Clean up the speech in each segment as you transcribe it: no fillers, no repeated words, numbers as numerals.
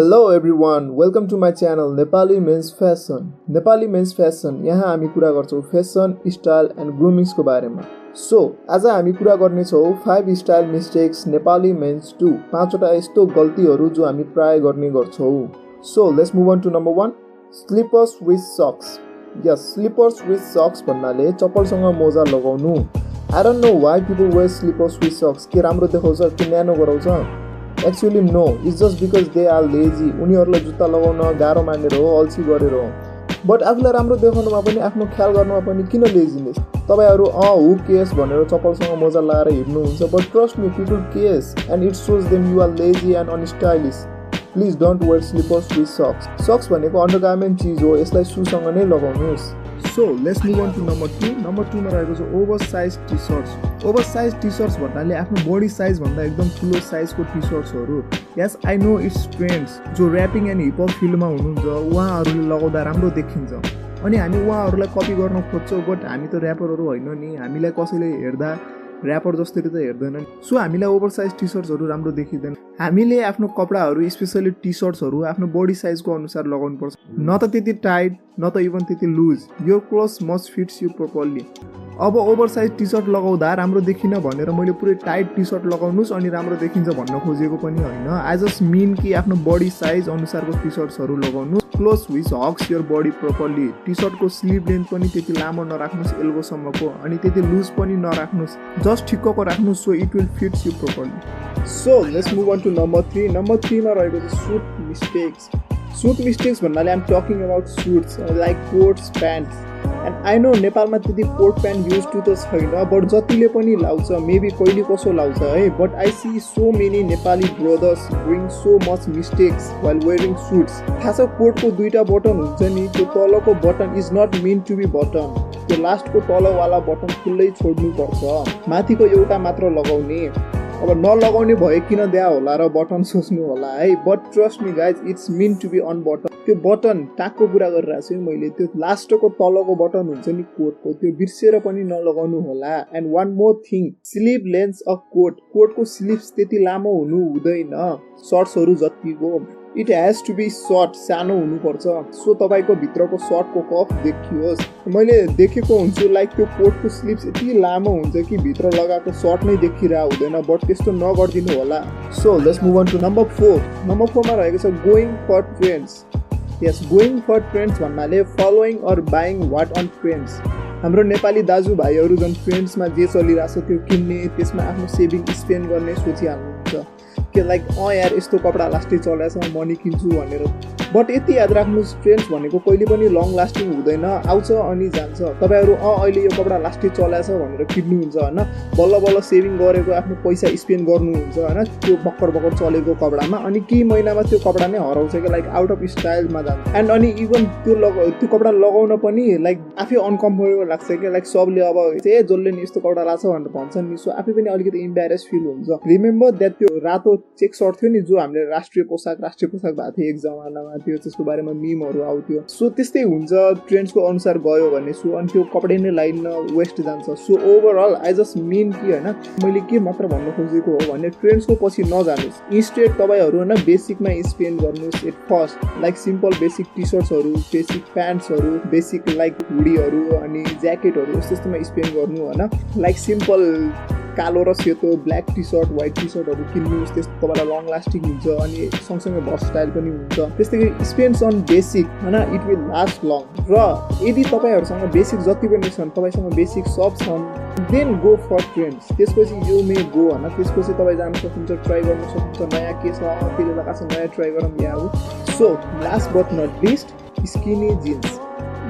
Hello everyone, welcome to my channel Nepali Men's Fashion. Nepali Men's Fashion यहाँ हामी कुरा गर्छौं फेसन, स्टाइल एन्ड ग्रुमिङ्स को बारेमा. सो आज हामी कुरा गर्ने छौं 5 style mistakes Nepali men's do. 5 वटा यस्तो गल्तीहरू जो हामी प्राय गर्ने गर्छौं. So let's move on to number 1, slippers with socks. Yes, slippers with socks भन्नाले चप्पलसँग मोजा लगाउनु. I don't know why people wear slippers with socks. के राम्रो देखाउँछ कि न्यानो गराउँछ? Actually no, it's just because they are lazy. उनीहरूलाई जुत्ता लगाउन गाह्रो मानेर हो, अल्छी गरेर हो. बट आफूलाई राम्रो देखाउनुमा पनि आफ्नो ख्याल गर्नुमा पनि किन लेजिनेस? तपाईहरु हु केयर्स भनेर चप्पलसँग मोजा लगाएर हिँड्नुहुन्छ, but trust me, people cares and it shows them you are lazy and unstylish. Please don't wear slippers with socks. Socks भनेको अन्डरगार्मेन्ट चीज हो, यसलाई शूसँग नै लगाउनुस्. So let's move on to number 2. Number 2 मा रहेको छ ओभरसाइज टी-शर्ट्स. ओभरसाइज टी-शर्ट्स भन्नाले आफ्नो बडी साइज भन्दा एकदम ठुलो साइजको टी-शर्ट्सहरू. यस, आई नो इट्स ट्रेन्ड्स. जो र्यापिङ एन्ड हिप हप फिल्डमा हुनुहुन्छ उहाँहरूले लगाउँदा राम्रो देखिन्छ अनि हामी उहाँहरूलाई कपी गर्न खोज्छौँ, बट हामी त र्यापरहरू होइन नि. हामीलाई कसैले हेर्दा र्यापर जस्तै त हेर्दैन. सो हामीलाई ओभरसाइज टी-शर्ट्सहरू राम्रो देखिँदैन. हामीले आफ्नो कपडाहरू स्पेसली टी-शर्ट्सहरू आफ्नो बडी साइजको अनुसार लगाउनु पर्छ. न त त्यति टाइट, न त इभन त्यति loose. Your clothes must fits you properly. अब ओभरसाइज टी-शर्ट लगाउँदा राम्रो देखिन भनेर मैले पुरै टाइट टी-शर्ट लगाउनुस् अनि राम्रो देखिन्छ भन्न खोजेको पनि होइन. आई जस्ट मिन कि आफ्नो बडी साइज अनुसारको टी-शर्ट्सहरू लगाउनु. Clothes which hugs your body properly. टी-शर्टको स्लिभ लेन्थ पनि त्यति लामो नराख्नुस् एल्बोसम्मको, अनि त्यति लुज पनि नराख्नुस्. जस्ट ठिक्कको राख्नुस् so it will fits you properly. So let's move on to number 3. Number 3 मा रहेको छ सुट मिस्टेक्स. सुट मिस्टेक्स भन्नाले I'm talking about suits like coats, pants. And I know नेपालमा त्यति कोट प्यान्ट युज टु त छैन, but जतिले पनि लाउँछ, मेबी कहिले कसो लाउँछ है. But I see so many Nepali brothers doing so much mistakes while wearing suits. थाहा छ, कोटको 2टा बटन हुन्छ नि, त्यो तलको button is not mean to be button. त्यो लास्टको तलवाला बटन खुल्लै छोड्नुपर्छ, माथिको एउटा मात्र लगाउने. अब नलगाउने भए किन द्या होला र बटन सोच्नु होला है. But trust me guys, it's mean to be unbutton. त्यो बटन टाकको कुरा गरिरहेको छु मैले. त्यो लास्टको तलको बटन हुन्छ नि कोटको, त्यो बिर्सेर पनि नलगाउनु होला. And one more thing, sleeve length of कोटको स्लिभ्स त्यति लामो हुनु हुँदैन सर्ट्सहरू जतिको. It has to be short, सानो हुनुपर्छ सो तपाईँको भित्रको सर्टको कफ देखियोस्. मैले देखेको हुन्छु लाइक त्यो कोटको स्लिभ्स यति लामो हुन्छ कि भित्र लगाएको सर्ट नै देखिरहेको हुँदैन, बट त्यस्तो नगरिदिनु होला. So let's move on to number 4. Number 4 मा रहेको छ going for trends. Yes, going for trends भन्नाले following or buying what on trends. हाम्रो नेपाली दाजुभाइहरू जुन ट्रेन्ड्समा जे चलिरहेछ त्यो किन्ने, त्यसमा आफ्नो सेभिङ स्पेन्ड गर्ने सोचिहाल्नुहुन्छ कि लाइक यार यस्तो कपडा लास्टै चलेछ म नि किन्छु भनेर. बट यति याद राख्नुहोस्, ट्रेन्ड्स भनेको कहिले पनि लङ लास्टिङ हुँदैन, आउँछ अनि जान्छ. तपाईँहरू अहिले यो कपडा लास्टै चलेछ भनेर किन्नुहुन्छ होइन, बल्ल बल्ल सेभिङ गरेको आफ्नो पैसा स्पेन्ड गर्नुहुन्छ होइन त्यो भर्खर चलेको कपडामा, अनि केही महिनामा त्यो कपडा नै हराउँछ कि लाइक आउट अफ स्टाइलमा जान्छ. एन्ड अनि इभन त्यो कपडा लगाउन पनि लाइक आफै अनकम्फर्टेबल लाग्छ कि लाइक सबले अब जसले नि यस्तो कपडा लाग्छ भनेर भन्छन् नि, सो आफै पनि अलिकति इम्ब्यारेस फिल हुन्छ. रिमेम्बर द्याट त्यो रातो चेक सर्ट थियो नि जो हामीले राष्ट्रिय पोसाक भएको थियो एक जमानामा, त्यो त्यसको बारेमा मिमहरू आउँथ्यो. सो त्यस्तै हुन्छ, ट्रेन्ड्सको अनुसार गयो भने सो अनि त्यो कपडा नै लाइन वेस्ट जान्छ. So overall I just mean कि होइन, मैले के मात्र भन्न खोजेको हो भने ट्रेन्ड्सको पछि नजानुहोस्. इन्स्टेड तपाईँहरू होइन बेसिकमा स्पेन्ड गर्नुहोस्. At first like simple basic टी-शर्ट्सहरू, बेसिक प्यान्ट्सहरू, बेसिक लाइक हुडीहरू अनि ज्याकेटहरू यस्तोमा स्पेन्ड गर्नु होइन. लाइक सिम्पल कालो र सेतो, ब्ल्याक टी-शर्ट, व्हाइट टी-शर्टहरू किन्नुहोस्. त्यस्तो तपाईँलाई लङ लास्टिङ हुन्छ अनि सँगसँगै भर्सटाइल पनि हुन्छ. त्यस्तै गरी स्पेन्ड्स अन बेसिक होइन, इट विल लास्ट लङ. र यदि तपाईँहरूसँग बेसिक जति पनि छन्, तपाईँसँग बेसिक सब छन्, देन गो फर ट्रेन्ड्स. त्यसपछि यो मे गो होइन, त्यसपछि तपाईँ जान सक्नुहुन्छ, ट्राई गर्न सक्नुहुन्छ नयाँ के छ त्यसले लगाएको छ नयाँ ट्राई गरौँ या हो. So last but not least, skinny jeans.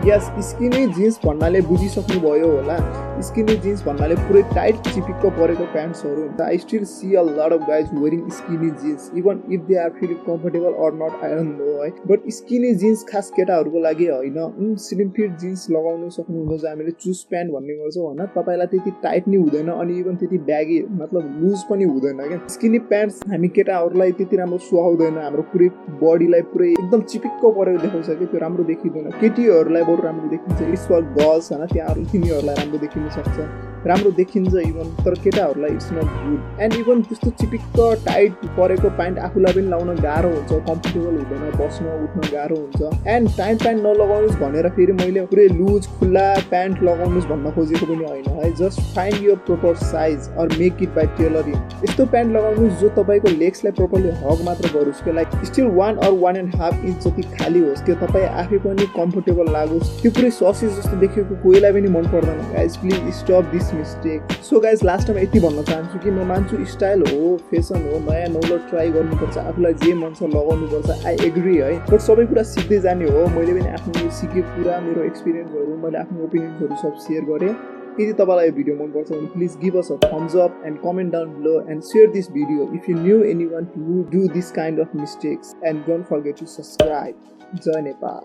Yes, skinny jeans भन्नाले बुझिसक्नुभयो होला. स्किनी जिन्स भन्नाले पुरै टाइट चिपिक्क परेको प्यान्ट्सहरू हुन्छ. I still see a lot of guys wearing skinny jeans even if they are feeling comfortable or not, I don't know है. But skinny jeans खास केटाहरूको लागि होइन. स्लिम फिट जिन्स लगाउनु सक्नुहुन्छ, हामीले चुज प्यान्ट भन्ने गर्छौँ होइन. तपाईँलाई त्यति टाइट नि हुँदैन अनि इभन त्यति ब्यागी मतलब लुज पनि हुँदैन क्या. स्किनी प्यान्ट्स हामी केटाहरूलाई त्यति राम्रो सुहाउँदैन, हाम्रो पुरै बडीलाई पुरै एकदम चिपिक्क परेको देखाउँछ कि त्यो राम्रो देखिँदैन. केटीहरूलाई राम्रो देखिन्छ. इट्स फर गर्ल्स होइन, त्यहाँ तिनीहरूलाई राम्रो देखिन सक्छ. राम्रो देखिन्छ इभन, तर केटाहरूलाई it's not good. And even त्यस्तो चिपिक्क टाइट परेको प्यान्ट आफूलाई पनि लाउन गाह्रो हुन्छ, कम्फर्टेबल हुँदैन, बस्न उठ्न गाह्रो हुन्छ। एन्ड टाइट प्यान्ट नलगाउनुहोस् भनेर फेरि मैले पुरै लुज खुल्ला प्यान्ट लगाउनुहोस् भन्न खोजेको पनि होइन है। Just find your proper size or make it by tailoring. यस्तो प्यान्ट लगाउनुहोस् जो तपाईँको लेग्सलाई प्रोपरली हग मात्र गरोस्, कि लाइक स्टिल 1 or 1.5 इंच जति खाली होस्, कि तपाईँ आफै पनि कम्फर्टेबल लागोस्। त्यो पुरै ससेज जस्तो देखेको कोहीलाई पनि मन पर्दैन। Guys please stop this mistake. So guys लास्टमा यति भन्न चाहन्छु कि म मान्छु स्टाइल हो, फेसन हो, नयाँ नौलो ट्राई गर्नुपर्छ, आफूलाई जे मन छ लगाउनुपर्छ। आई एग्री है, बट सबै कुरा सिक्दै जाने हो। मैले पनि आफ्नो सिकेको कुरा, मेरो एक्सपिरियन्सहरू, मैले आफ्नो ओपिनियन्सहरू सब सेयर गरेँ। यदि तपाईँलाई यो भिडियो मनपर्छ भने please give us a thumbs up and comment down below and share this video if you knew anyone to do this kind of mistakes and don't forget to subscribe. जय नेपाल।